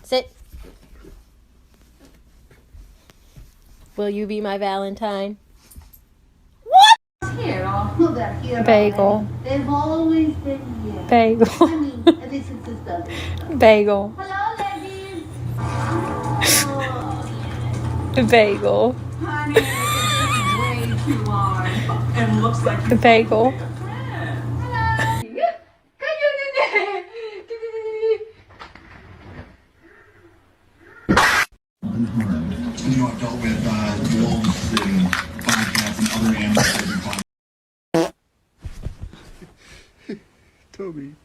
Sit. Will you be my Valentine? Here, all that here. Bagel. They've always been here. Bagel. I mean, at least since it's done. Bagel. Hello, ladies. Bagel. Honey, it's way too long. And looks like you Bagel. hello. Unharmed. New York dealt with wolves and bobcats and other animals